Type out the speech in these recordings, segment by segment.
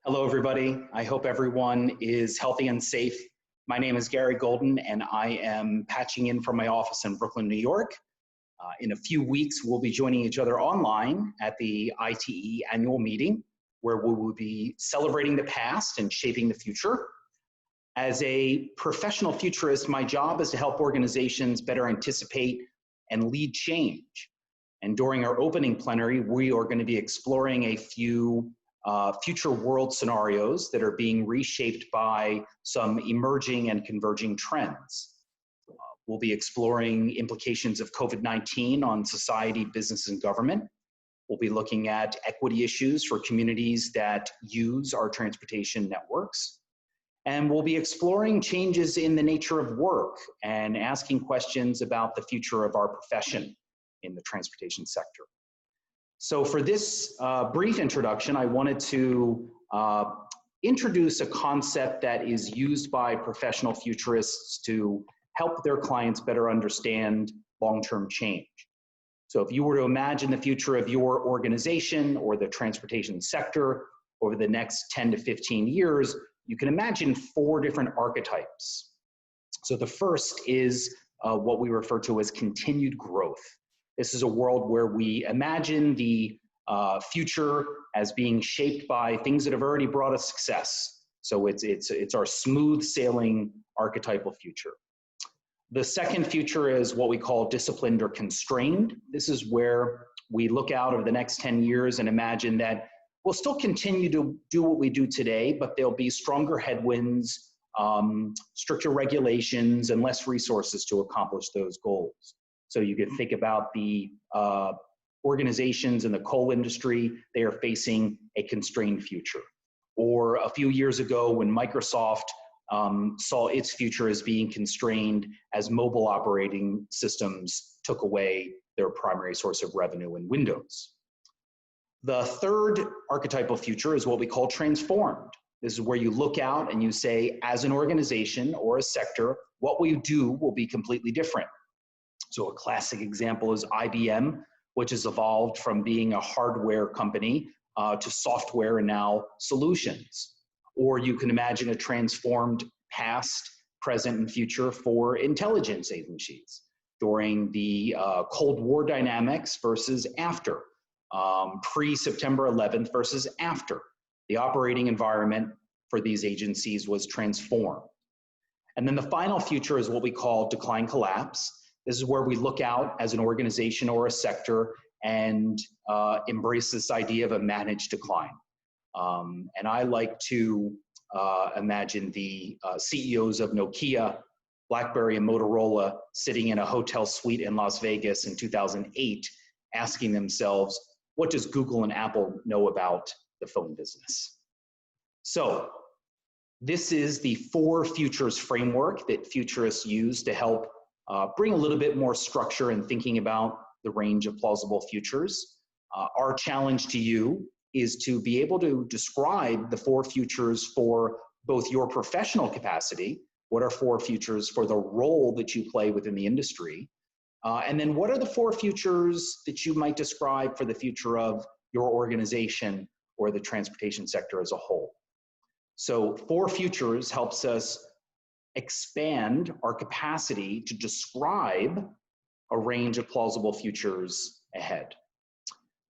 Hello, everybody. I hope everyone is healthy and safe. My name is Garry Golden, and I am patching in from my office in Brooklyn, New York. In a few weeks, we'll be joining each other online at the ITE annual meeting, where we will be celebrating the past and shaping the future. As a professional futurist, my job is to help organizations better anticipate and lead change. And during our opening plenary, we are going to be exploring a few future world scenarios that are being reshaped by some emerging and converging trends. We'll be exploring implications of COVID-19 on society, business, and government. We'll be looking at equity issues for communities that use our transportation networks. And we'll be exploring changes in the nature of work and asking questions about the future of our profession in the transportation sector. So for this brief introduction, I wanted to introduce a concept that is used by professional futurists to help their clients better understand long-term change. So if you were to imagine the future of your organization or the transportation sector over the next 10 to 15 years, you can imagine 4 different archetypes. So the first is what we refer to as continued growth. This is a world where we imagine the future as being shaped by things that have already brought us success. So it's our smooth sailing archetypal future. The second future is what we call disciplined or constrained. This is where we look out over the next 10 years and imagine that we'll still continue to do what we do today, but there'll be stronger headwinds, stricter regulations, and less resources to accomplish those goals. So you can think about the organizations in the coal industry, they are facing a constrained future. Or a few years ago when Microsoft saw its future as being constrained as mobile operating systems took away their primary source of revenue in Windows. The third archetypal future is what we call transformed. This is where you look out and you say, as an organization or a sector, what we do will be completely different. So a classic example is IBM, which has evolved from being a hardware company to software and now solutions. Or you can imagine a transformed past, present, and future for intelligence agencies during the Cold War dynamics versus after, pre-September 11th versus after. The operating environment for these agencies was transformed. And then the final future is what we call decline collapse. This is where we look out as an organization or a sector and embrace this idea of a managed decline. And I like to imagine the CEOs of Nokia, BlackBerry, and Motorola sitting in a hotel suite in Las Vegas in 2008, asking themselves, what does Google and Apple know about the phone business? So this is the 4 futures framework that futurists use to help bring a little bit more structure in thinking about the range of plausible futures. Our challenge to you is to be able to describe the 4 futures for both your professional capacity, what are 4 futures for the role that you play within the industry, and then what are the 4 futures that you might describe for the future of your organization or the transportation sector as a whole. So 4 futures helps us expand our capacity to describe a range of plausible futures ahead.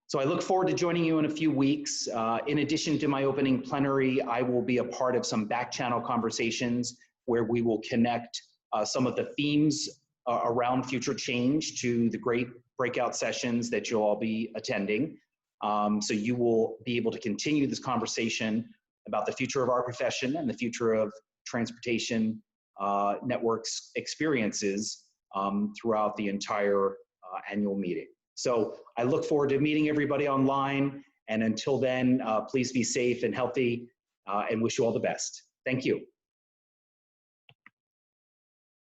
So I look forward to joining you in a few weeks. In addition to my opening plenary, I will be a part of some back channel conversations where we will connect some of the themes around future change to the great breakout sessions that you'll all be attending. So you will be able to continue this conversation about the future of our profession and the future of transportation networks experiences throughout the entire annual meeting. So I look forward to meeting everybody online, and until then, please be safe and healthy, and wish you all the best. Thank you.